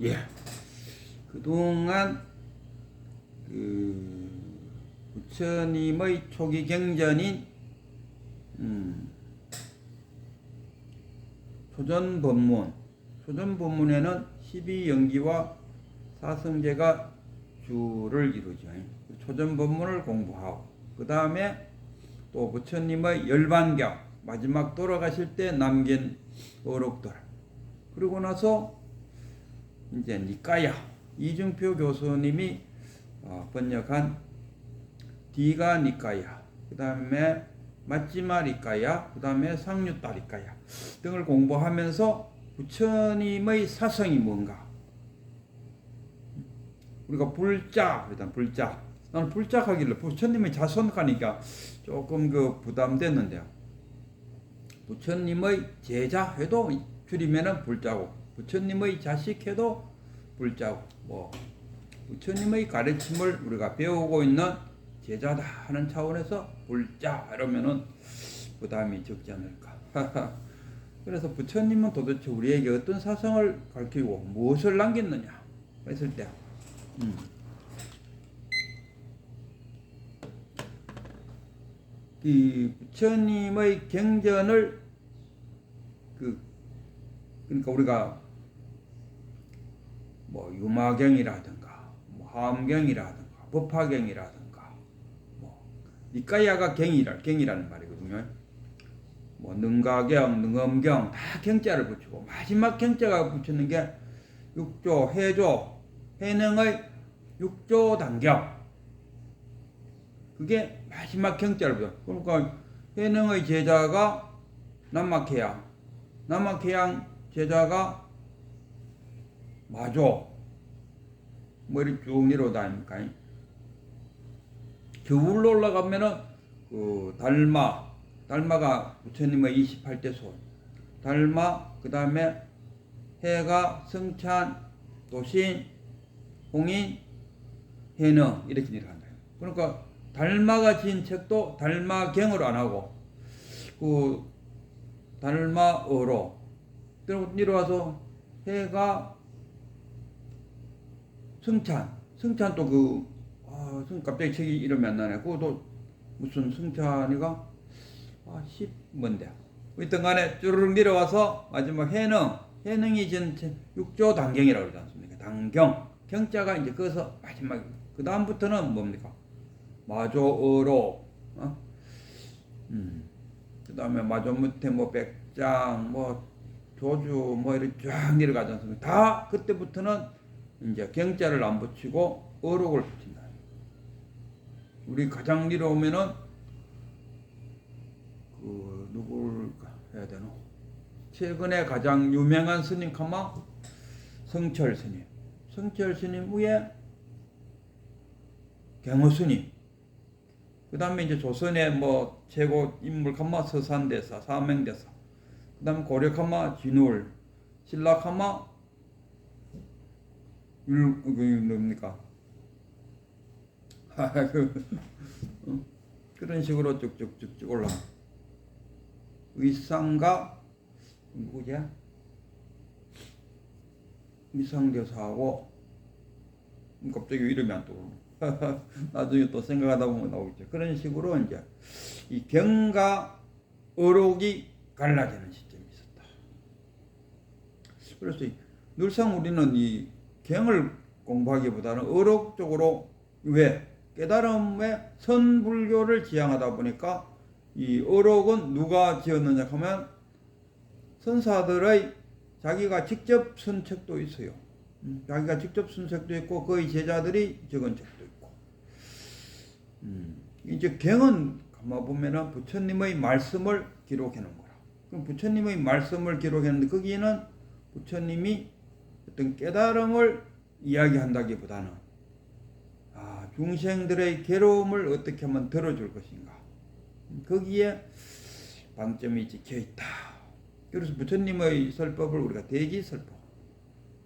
예. 그동안 부처님의 초기 경전인 초전법문에는 12연기와 사성제가 주를 이루죠. 초전법문을 공부하고 그 다음에 또 부처님의 열반경 마지막 돌아가실 때 남긴 어록들, 그리고 나서 이제 니까야 이중표 교수님이 번역한 디가 니까야, 그 다음에 마지마 니까야, 그 다음에 상류따 니까야 등을 공부하면서 부처님의 사성이 뭔가, 우리가 일단 불자, 나는 불자하길래 부처님의 자손하니까 조금 부담됐는데요. 부처님의 제자 해도 줄이면은 불자고, 부처님의 자식 해도 불자고, 부처님의 가르침을 우리가 배우고 있는 제자다 하는 차원에서 불자 이러면은 부담이 적지 않을까. 그래서 부처님은 도대체 우리에게 어떤 사성을 가르치고 무엇을 남겼느냐 했을 때, 이 부처님의 경전을 그러니까 우리가 유마경이라든가 화엄경이라든가 법화경이라든가 니까야가 경이라는 말이거든요. 능가경, 능엄경 다 경자를 붙이고 마지막 경자가 붙이는 게 육조, 해조, 해능의 육조 단경, 그게 마지막 경자를 붙여. 그러니까 해능의 제자가 남막해양, 남막해양 제자가 마조, 이렇게 쭉 내려다니까. 겨울로 올라가면은 달마가 부처님의 28대 손, 달마, 그 다음에 해가 성찬, 도신, 홍인, 해능 이렇게 내려간다. 그러니까 달마가 지은 책도 달마경으로 안 하고 달마어로 내려와서 해가 성찬도 갑자기 책이 이름이 안 나네. 그것도 무슨 성찬이가 10 뭔데. 어쨌든 간에 쭈르륵 내려와서 마지막 해능이 진 육조 단경이라고 그러지 않습니까? 단경. 경자가 이제 거기서 마지막, 그 다음부터는 뭡니까? 마조어로, 그 다음에 마조 밑에 백장, 조주, 이렇게 쫙 내려가지 않습니까? 다 그때부터는 이제 경자를 안 붙이고 어록을 붙인다. 우리 가장 내려오면은 누굴 해야 되노? 최근에 가장 유명한 스님 가마 성철 스님 후에 경허 스님, 그 다음에 이제 조선의 최고 인물 가마 서산대사, 사명대사, 그 다음에 고려 가마 진울, 신라 가마 뭡니까? 그런 식으로 쭉쭉쭉쭉 올라. 의상가 누구지? 의상대사하고 갑자기 이름이 안 떠오르네. 나중에 또 생각하다 보면 나오겠죠. 그런 식으로 이제 이 경과 어록이 갈라지는 시점이 있었다. 그래서 늘상 우리는 이 경을 공부하기보다는 어록 쪽으로, 왜? 깨달음의 선불교를 지향하다 보니까 이 어록은 누가 지었느냐 하면 선사들의 자기가 직접 쓴 책도 있어요. 자기가 직접 쓴 책도 있고 거의 제자들이 적은 책도 있고. 이제 경은 가만 보면은 부처님의 말씀을 기록해 놓은 거라. 그럼 부처님의 말씀을 기록했는데 거기에는 부처님이 어떤 깨달음을 이야기한다기보다는 중생들의 괴로움을 어떻게 하면 덜어줄 것인가, 거기에 방점이 찍혀 있다. 그래서 부처님의 설법을 우리가 대기설법,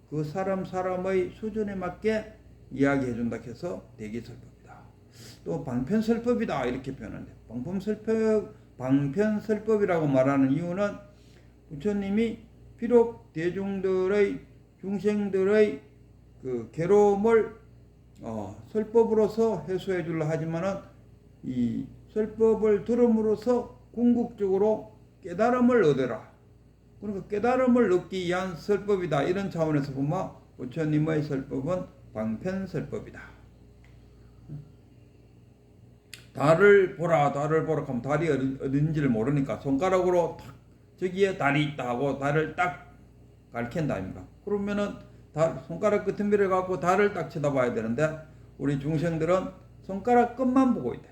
그 사람의 수준에 맞게 이야기해 준다 해서 대기설법이다. 또 방편설법이다 이렇게 표현하는데, 방편설법이라고 말하는 이유는 부처님이 비록 대중들의 중생들의 그 괴로움을 설법으로서 해소해 주려 하지만은 이 설법을 들음으로써 궁극적으로 깨달음을 얻어라. 그러니까 깨달음을 얻기 위한 설법이다. 이런 차원에서 보면 부처님의 설법은 방편설법이다. 달을 보라 하면 달이 어딘지를 모르니까 손가락으로 탁 저기에 달이 있다 하고 달을 딱 가리킨다 아닙니까? 그러면은 손가락 끝은비를 갖고 달을 딱 쳐다봐야 되는데 우리 중생들은 손가락 끝만 보고 있다.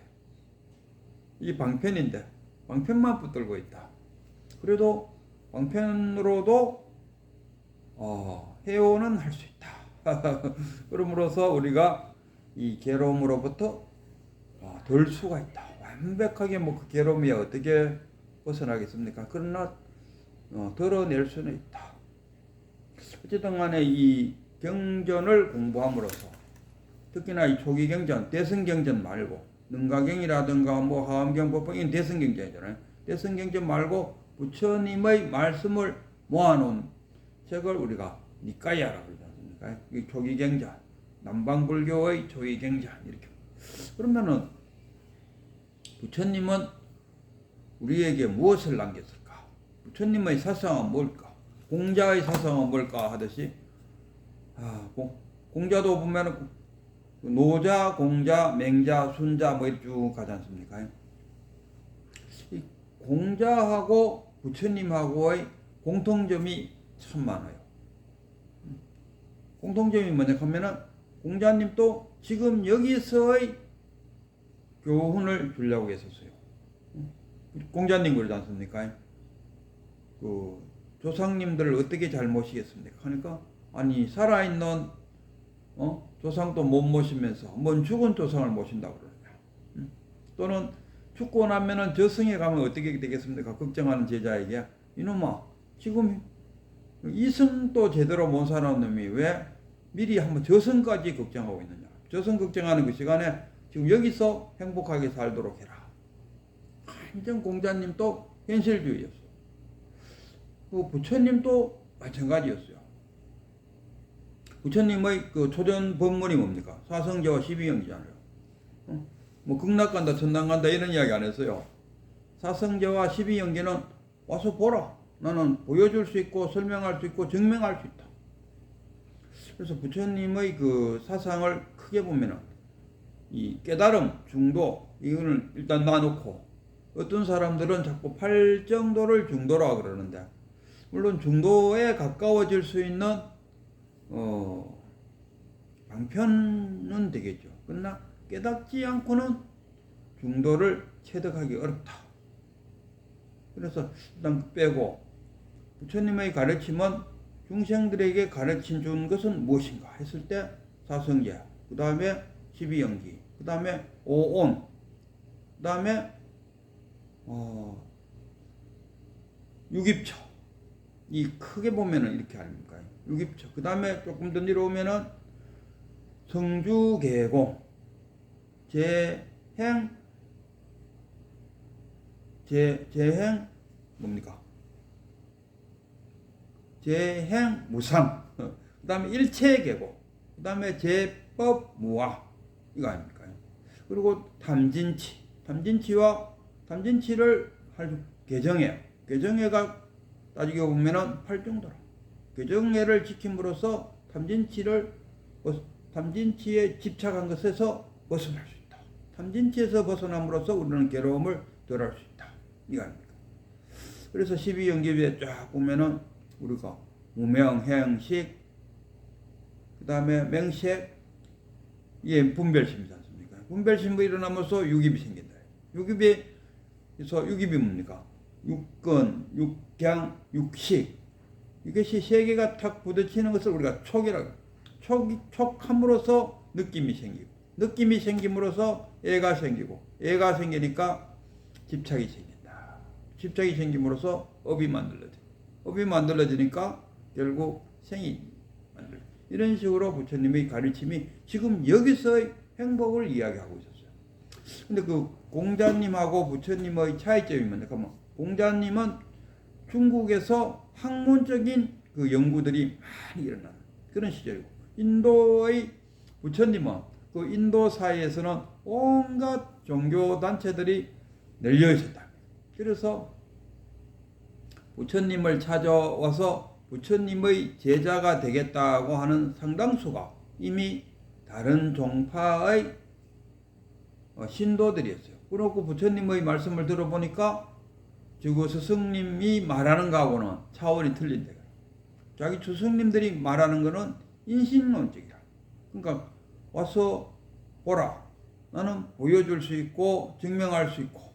이 방편인데 방편만 붙들고 있다. 그래도 방편으로도 해오는 할 수 있다. 그러므로서 우리가 이 괴로움으로부터 덜 수가 있다. 완벽하게 그 괴로움이 어떻게 벗어나겠습니까? 그러나 덜어낼 수는 있다. 어쨌든 간에 이 경전을 공부함으로써 특히나 이 초기 경전, 대승경전 말고 능가경이라든가 하암경, 법경 이건 대승경전이잖아요. 대승경전 말고 부처님의 말씀을 모아놓은 책을 우리가 니까야라고 그러지 않습니까? 이 초기 경전, 남방불교의 초기 경전 이렇게. 그러면은 부처님은 우리에게 무엇을 남겼을까? 부처님의 사상은 뭘까? 공자의 사상은 뭘까 하듯이 공자도 보면은 노자, 공자, 맹자, 순자 이렇게 쭉 가지 않습니까? 이 공자하고 부처님하고의 공통점이 참 많아요. 공통점이 뭐냐 하면은 공자님도 지금 여기서의 교훈을 주려고 했었어요. 공자님 그러지 않습니까? 그 조상님들을 어떻게 잘 모시겠습니까? 그러니까 아니 살아있는 조상도 못 모시면서 뭔 죽은 조상을 모신다고 그러냐. 또는 죽고 나면은 저승에 가면 어떻게 되겠습니까? 걱정하는 제자에게 이놈아 지금 이승도 제대로 못 사는 놈이 왜 미리 한번 저승까지 걱정하고 있느냐. 저승 걱정하는 그 시간에 지금 여기서 행복하게 살도록 해라. 완전 공자님도 현실주의였어요. 그 부처님도 마찬가지였어요. 부처님의 그 초전 법문이 뭡니까? 사성제와 12영지잖아요. 뭐 극락간다 천당간다 이런 이야기 안 했어요. 사성제와 12영지는 와서 보라. 나는 보여줄 수 있고 설명할 수 있고 증명할 수 있다. 그래서 부처님의 그 사상을 크게 보면은 이 깨달음, 중도 이거는 일단 놔놓고 어떤 사람들은 자꾸 팔정도를 중도라고 그러는데 물론 중도에 가까워질 수 있는 방편은 되겠죠. 그러나 깨닫지 않고는 중도를 체득하기 어렵다. 그래서 일단 빼고 부처님의 가르침은 중생들에게 가르쳐 준 것은 무엇인가 했을 때 사성제, 그 다음에 12영기, 그 다음에 오온, 그 다음에 육입처. 이 크게 보면은 이렇게 아닙니까? 육입처. 그 다음에 조금 더 내려오면은 성주계공, 재행 뭡니까? 재행무상. 그 다음에 일체계공, 그 다음에 제법무화 이거 아닙니까? 그리고 탐진치를 개정회가 따지게 보면은 8정도라. 개정회를 지킴으로써 탐진치에 집착한 것에서 벗어날 수 있다. 탐진치에서 벗어남으로써 우리는 괴로움을 덜할 수 있다. 이거 아닙니까? 그래서 12영기에 쫙 보면은 우리가 무명, 행식, 그 다음에 맹색, 이게 분별심이지 않습니까? 분별심이 일어나면서 육입이 생긴다. 육입이 뭡니까? 육근, 육경, 육식. 이것이 세 개가 탁 부딪히는 것을 우리가 촉이라고 해요. 촉함으로써 느낌이 생기고, 느낌이 생김으로써 애가 생기고, 애가 생기니까 집착이 생긴다. 집착이 생김으로써 업이 만들어져. 업이 만들어지니까 결국 생이 만들어져. 이런 식으로 부처님의 가르침이 지금 여기서의 행복을 이야기하고 있었어요. 근데 그 공자님하고 부처님의 차이점이 뭔가 하면 공자님은 중국에서 학문적인 그 연구들이 많이 일어나는 그런 시절이고, 인도의 부처님은 그 인도 사이에서는 온갖 종교 단체들이 널려 있었다. 그래서 부처님을 찾아와서 부처님의 제자가 되겠다고 하는 상당수가 이미 다른 종파의 신도들이었어요. 그렇고 부처님의 말씀을 들어보니까 지금 스승님이 말하는 거하고는 차원이 틀린다. 자기 스승님들이 말하는 거는 인신론적이라. 그러니까 와서 보라. 나는 보여줄 수 있고 증명할 수 있고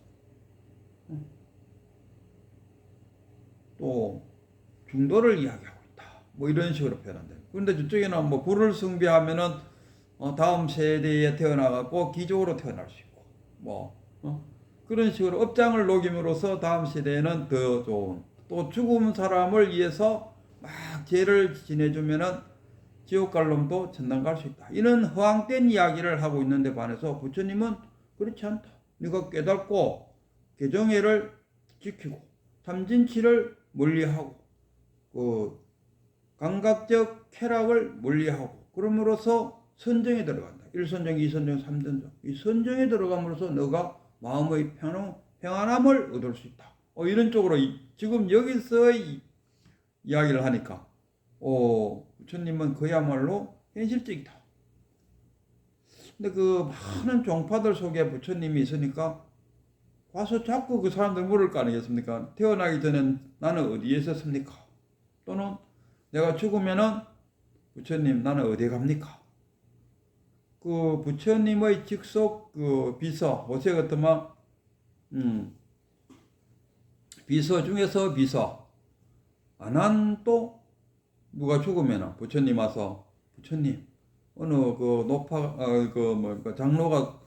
또 중도를 이야기하고 있다. 뭐 이런 식으로 표현한다. 그런데 저쪽에는 뭐 불을 숭배하면은 다음 세대에 태어나갖고 기적으로 태어날 수 있고 그런 식으로 업장을 녹임으로써 다음 세대에는 더 좋은, 또 죽은 사람을 위해서 막 죄를 지내주면은 지옥 갈 놈도 천당 갈 수 있다. 이런 허황된 이야기를 하고 있는데 반해서 부처님은 그렇지 않다. 네가 깨닫고 개정회를 지키고 참진치를 멀리하고 그 감각적 쾌락을 멀리하고 그럼으로써 선정에 들어간다. 1선정, 2선정, 3선정. 이 선정에 들어감으로써 너가 마음의 평안함을 얻을 수 있다. 이런 쪽으로 지금 여기서 이야기를 하니까 부처님은 그야말로 현실적이다. 근데 그 많은 종파들 속에 부처님이 있으니까 와서 자꾸 그 사람들 물을 거 아니겠습니까? 태어나기 전엔 나는 어디에 있었습니까? 또는 내가 죽으면은 부처님 나는 어디에 갑니까? 그 부처님의 직속 그 비서, 어제 같으면 비서 중에서 비서 안한 또 누가 죽으면은 부처님 와서 부처님 어느 그 노파 그 장로가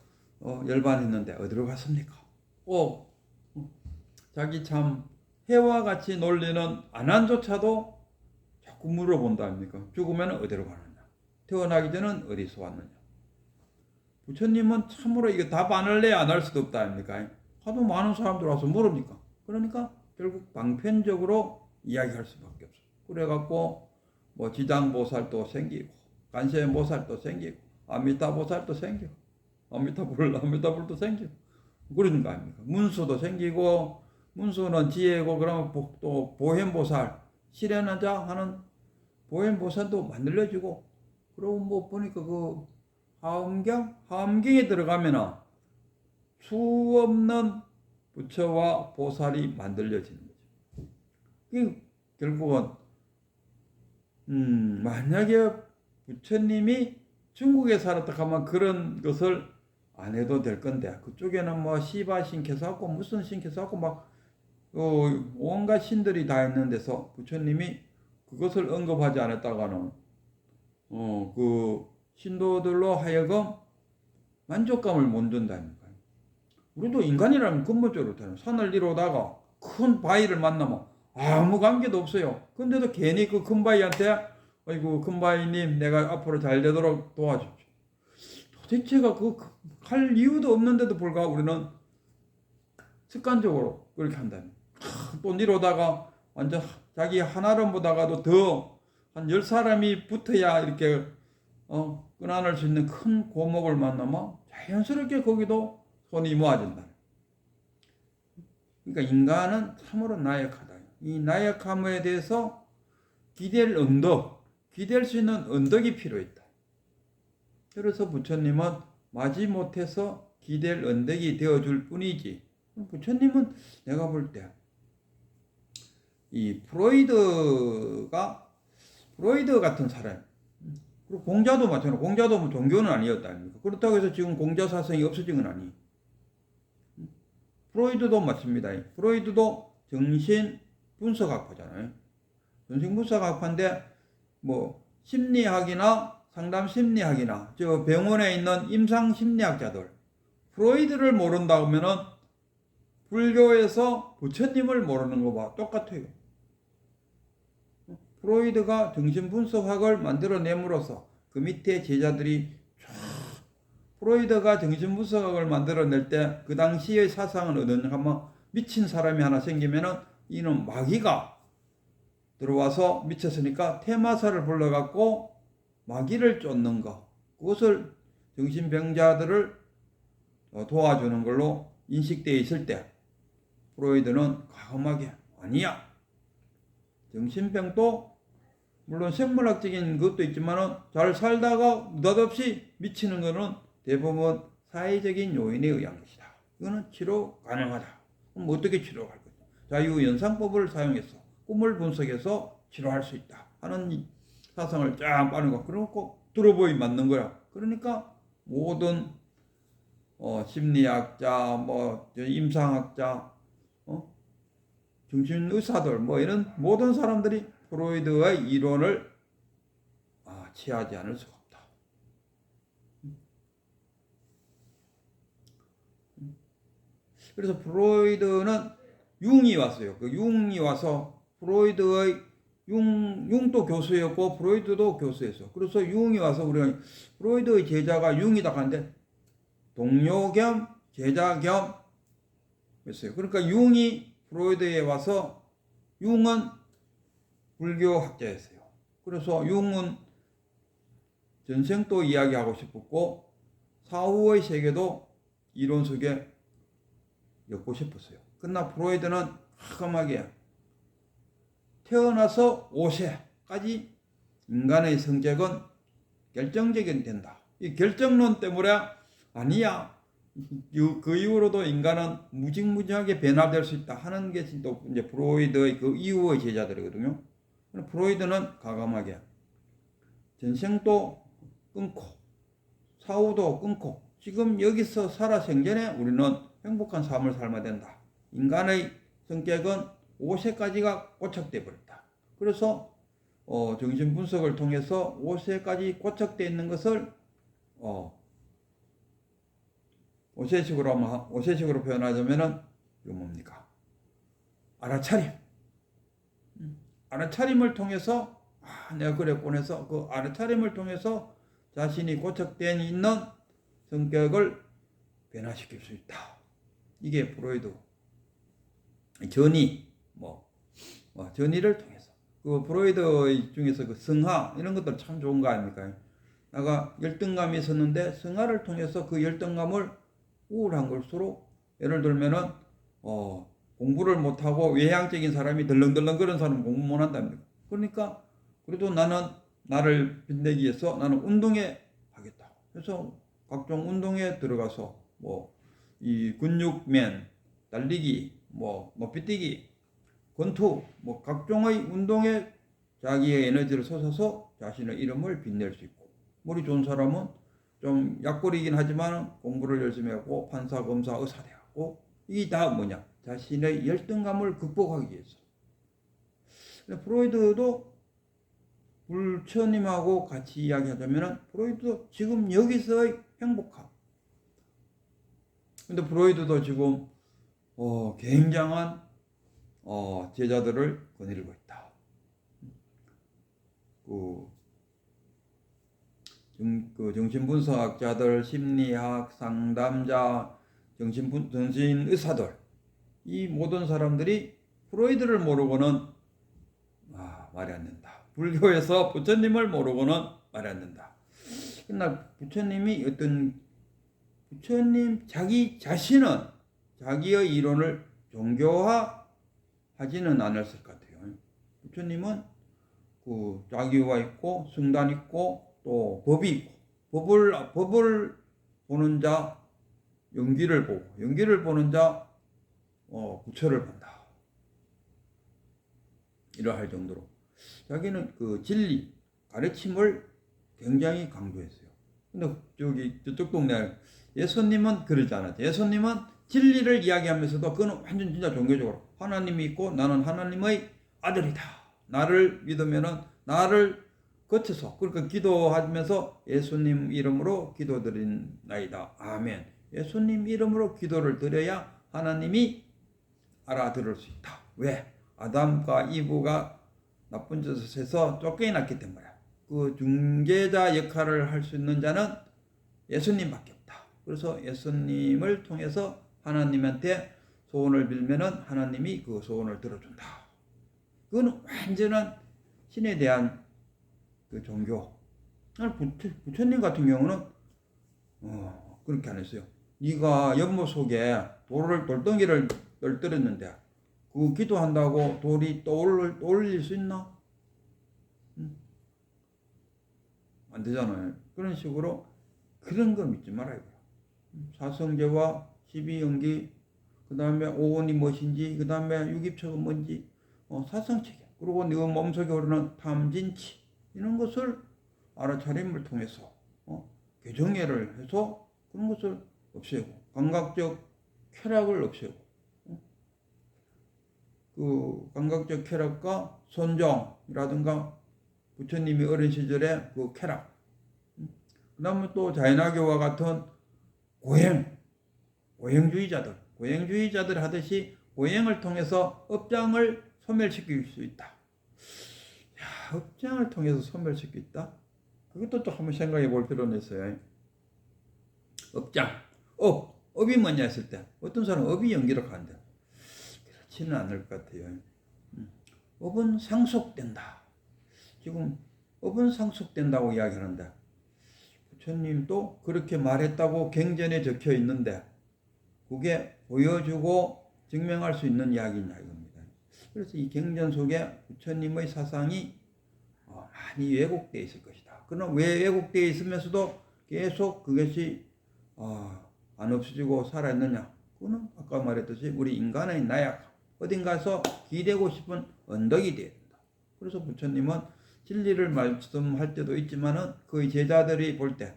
열반했는데 어디로 갔습니까? 자기 참 해와 같이 놀리는 안한조차도 자꾸 물어본다 아닙니까? 죽으면 어디로 가느냐? 태어나기 전엔 어디서 왔느냐? 부처님은 참으로 이거 답 안 할래 안 할 수도 없다 아닙니까? 하도 많은 사람들 와서 물으니까. 그러니까 결국 방편적으로 이야기할 수밖에 없어. 그래갖고 뭐 지장보살도 생기고 간세보살도 생기고 아미타보살도 생기고 아미타불도 생기고 그러는 거 아닙니까? 문수도 생기고 문수는 지혜고 그러면 또 보현보살 실현하자 하는 보현보살도 만들어지고 그러고 뭐 보니까 그 하엄경에 들어가면은 수 없는 부처와 보살이 만들어지는 거죠. 결국은 만약에 부처님이 중국에 살았다 하면 그런 것을 안 해도 될 건데 그쪽에는 뭐 시바 신께서하고 무슨 신께서하고 막 온갖 신들이 다 있는 데서 부처님이 그것을 언급하지 않았다가는 그 신도들로 하여금 만족감을 못 준다니까. 우리도 인간이라면 근본적으로 되는 산을 이루다가 큰 바위를 만나면 아무 관계도 없어요. 근데도 괜히 그 큰 바위한테 아이고 큰 바위님 내가 앞으로 잘 되도록 도와주십시오. 도대체가 할 이유도 없는데도 불구하고 우리는 습관적으로 그렇게 한다니. 또 이러다가 완전 자기 하나를 보다가도 더 한 10사람이 붙어야 이렇게 끊어낼 수 있는 큰 고목을 만나면 자연스럽게 거기도 손이 모아진다. 그러니까 인간은 참으로 나약하다. 이 나약함에 대해서 기댈 수 있는 언덕이 필요했다. 그래서 부처님은 마지못해서 기댈 언덕이 되어줄 뿐이지. 부처님은 내가 볼 때 이 프로이드 같은 사람, 그리고 공자도 마찬가지로 공자도 뭐 종교는 아니었다 아닙니까? 그렇다고 해서 지금 공자 사상이 없어진 건 아니. 프로이드도 맞습니다. 프로이드도 정신 분석학파잖아요. 정신 분석학파인데 뭐 심리학이나 상담 심리학이나 저 병원에 있는 임상 심리학자들 프로이드를 모른다 하면은 불교에서 부처님을 모르는 거와 똑같아요. 프로이드가 정신분석학을 만들어냄으로써 그 밑에 제자들이 프로이드가 정신분석학을 만들어낼 때 그 당시의 사상은 어떠냐 하면 미친 사람이 하나 생기면은 이는 마귀가 들어와서 미쳤으니까 테마사를 불러갖고 마귀를 쫓는 것, 그것을 정신병자들을 도와주는 걸로 인식되어 있을 때 프로이드는 과감하게 아니야. 정신병도 물론 생물학적인 것도 있지만 잘 살다가 느닷없이 미치는 것은 대부분 사회적인 요인에 의한 것이다. 이거는 치료 가능하다. 그럼 어떻게 치료할 거냐? 자유연상법을 사용해서 꿈을 분석해서 치료할 수 있다 하는 사상을 쫙 빠는 거. 그러고 들어보이 맞는 거야. 그러니까 모든 심리학자, 임상학자, 정신의사들 이런 모든 사람들이 프로이드의 이론을 취하지 않을 수가 없다. 그래서 프로이드는 융이 왔어요. 그 융이 와서 프로이드의 융도 교수였고 프로이드도 교수였어. 그래서 융이 와서 우리가 프로이드의 제자가 융이다 하는데 동료 겸 제자 겸 했어요. 그러니까 융이 프로이드에 와서 융은 불교학자였어요. 그래서 융은 전생도 이야기하고 싶었고 사후의 세계도 이론 속에 엮고 싶었어요. 그러나 프로이드는 과감하게 태어나서 5세까지 인간의 성격은 결정적인 된다. 이 결정론 때문에 아니야. 그 이후로도 인간은 무지무지하게 변화될 수 있다 하는 게 또 이제 프로이드의 그 이후의 제자들이거든요. 프로이드는 과감하게 전생도 끊고 사후도 끊고 지금 여기서 살아 생전에 우리는 행복한 삶을 살아야 된다. 인간의 성격은 5세까지가 고착돼 버렸다. 그래서 정신 분석을 통해서 5세까지 고착돼 있는 것을 5세식으로 표현하자면은 이거 뭡니까? 알아차림. 알아차림을 통해서 내가 그랬군 해서 그 알아차림을 통해서 자신이 고착된 있는 성격을 변화시킬 수 있다. 이게 프로이드 전이 전이를 통해서 그 프로이드 중에서 그 성화 이런 것들 참 좋은 거 아닙니까? 내가 열등감이 있었는데 성화를 통해서 그 열등감을 우울한 것으로 예를 들면은 공부를 못하고 외향적인 사람이 덜렁덜렁 그런 사람은 공부 못한답니다. 그러니까 그래도 나는 나를 빛내기 위해서 나는 운동에 하겠다. 그래서 각종 운동에 들어가서 이 근육맨, 달리기, 높이뛰기, 권투, 각종의 운동에 자기의 에너지를 쏟아서 자신의 이름을 빛낼 수 있고 머리 좋은 사람은 좀 약골이긴 하지만 공부를 열심히 하고 판사, 검사, 의사 되고 이게 다 뭐냐? 자신의 열등감을 극복하기 위해서. 프로이드도 불처님하고 같이 이야기하자면 프로이드도 지금 여기서의 행복함. 근데 프로이드도 지금 굉장한 제자들을 거느리고 있다. 그 정신분석학자들, 심리학, 상담자, 정신의사들 이 모든 사람들이 프로이드를 모르고는 말이 안 된다. 불교에서 부처님을 모르고는 말이 안 된다. 그러나 부처님이 부처님 자기 자신은 자기의 이론을 종교화하지는 않았을 것 같아요. 부처님은 그 자기가 있고 성단 있고 또 법이 있고 법을 보는 자 연기를 보고 연기를 보는 자 부처를 본다. 이러할 정도로 자기는 그 진리 가르침을 굉장히 강조했어요. 근데 저쪽 동네 예수님은 그러지 않았죠. 예수님은 진리를 이야기하면서도 그건 완전 진짜 종교적으로 하나님이 있고 나는 하나님의 아들이다. 나를 믿으면은 나를 거쳐서 그러니까 기도하면서 예수님 이름으로 기도드린나이다. 아멘. 예수님 이름으로 기도를 드려야 하나님이 알아들을 수 있다. 왜? 아담과 이브가 나쁜 짓을 해서 쫓겨났기 때문이야. 그 중재자 역할을 할 수 있는 자는 예수님밖에 없다. 그래서 예수님을 통해서 하나님한테 소원을 빌면은 하나님이 그 소원을 들어준다. 그건 완전한 신에 대한 그 종교. 부처님 같은 경우는 그렇게 안 했어요. 네가 연못 속에 돌덩이를 떨어뜨렸는데 그 기도한다고 돌이 또 올릴 수 있나? 안 되잖아요. 그런 식으로 그런 거 믿지 말아요. 사성제와 12연기, 그 다음에 오온이 무엇인지, 그 다음에 유기초가 뭔지, 사성체계, 그리고 네 몸속에 흐르는 탐진치, 이런 것을 알아차림을 통해서 개정회를 해서 그런 것을 없애고, 감각적 쾌락을 없애고, 그 감각적 쾌락과 손정이라든가 부처님이 어린 시절에 그 쾌락, 그 다음에 또 자연화교와 같은 고행주의자들 하듯이 고행을 통해서 업장을 소멸시킬 수 있다. 야, 업장을 통해서 소멸시킬 수 있다? 그것도 또 한번 생각해 볼 필요는 있어요. 업이 뭐냐 했을 때 어떤 사람은 업이 연기로 가는데 그렇지는 않을 것 같아요. 업은 상속된다. 지금 업은 상속된다고 이야기하는데 부처님도 그렇게 말했다고 경전에 적혀 있는데 그게 보여주고 증명할 수 있는 이야기냐 이겁니다. 그래서 이 경전 속에 부처님의 사상이 많이 왜곡되어 있을 것이다. 그러나 왜 왜곡되어 있으면서도 계속 그것이 안 없어지고 살아있느냐? 그거는 아까 말했듯이 우리 인간의 나약함, 어딘가서 기대고 싶은 언덕이 되어야 된다. 그래서 부처님은 진리를 말씀할 때도 있지만은 그의 제자들이 볼 때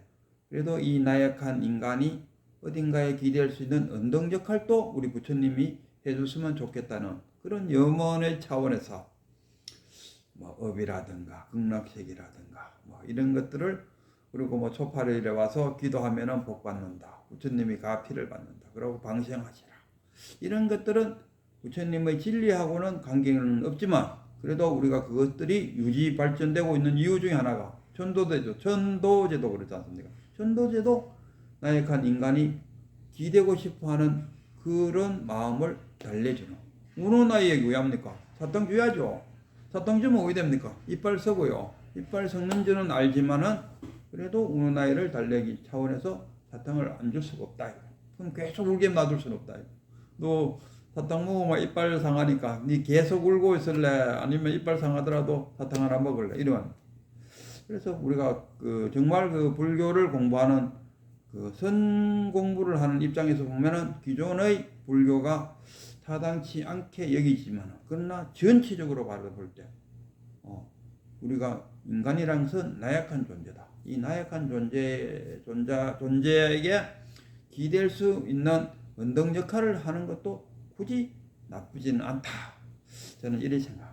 그래도 이 나약한 인간이 어딘가에 기대할 수 있는 언덕 역할도 우리 부처님이 해줬으면 좋겠다는 그런 염원의 차원에서 업이라든가 극락sek이라든가 이런 것들을 그리고 초파일에 와서 기도하면은 복 받는다. 부처님이 가피를 받는다. 그러고 방생하시라. 이런 것들은 부처님의 진리하고는 관계는 없지만 그래도 우리가 그것들이 유지 발전되고 있는 이유 중에 하나가 천도제도 그렇지 않습니까? 천도제도 나약한 인간이 기대고 싶어하는 그런 마음을 달래주는. 우는 아이에게 왜 합니까? 사탕 줘야죠. 사탕 주면 왜 됩니까? 이빨 썩어요. 이빨 썩는 줄은 알지만은 그래도 우는 아이를 달래기 차원에서 사탕을 안 줄 수가 없다. 그럼 계속 울게 놔둘 수는 없다. 너 사탕 먹으면 이빨 상하니까 네 계속 울고 있을래? 아니면 이빨 상하더라도 사탕 하나 먹을래? 이러면. 그래서 우리가 정말 불교를 공부하는 선 공부를 하는 입장에서 보면은 기존의 불교가 타당치 않게 여기지만 그러나 전체적으로 바라볼 때 우리가 인간이란 것은 나약한 존재다. 이 나약한 존재에게 기댈 수 있는 언덕 역할을 하는 것도 굳이 나쁘지는 않다. 저는 이렇게 생각합니다.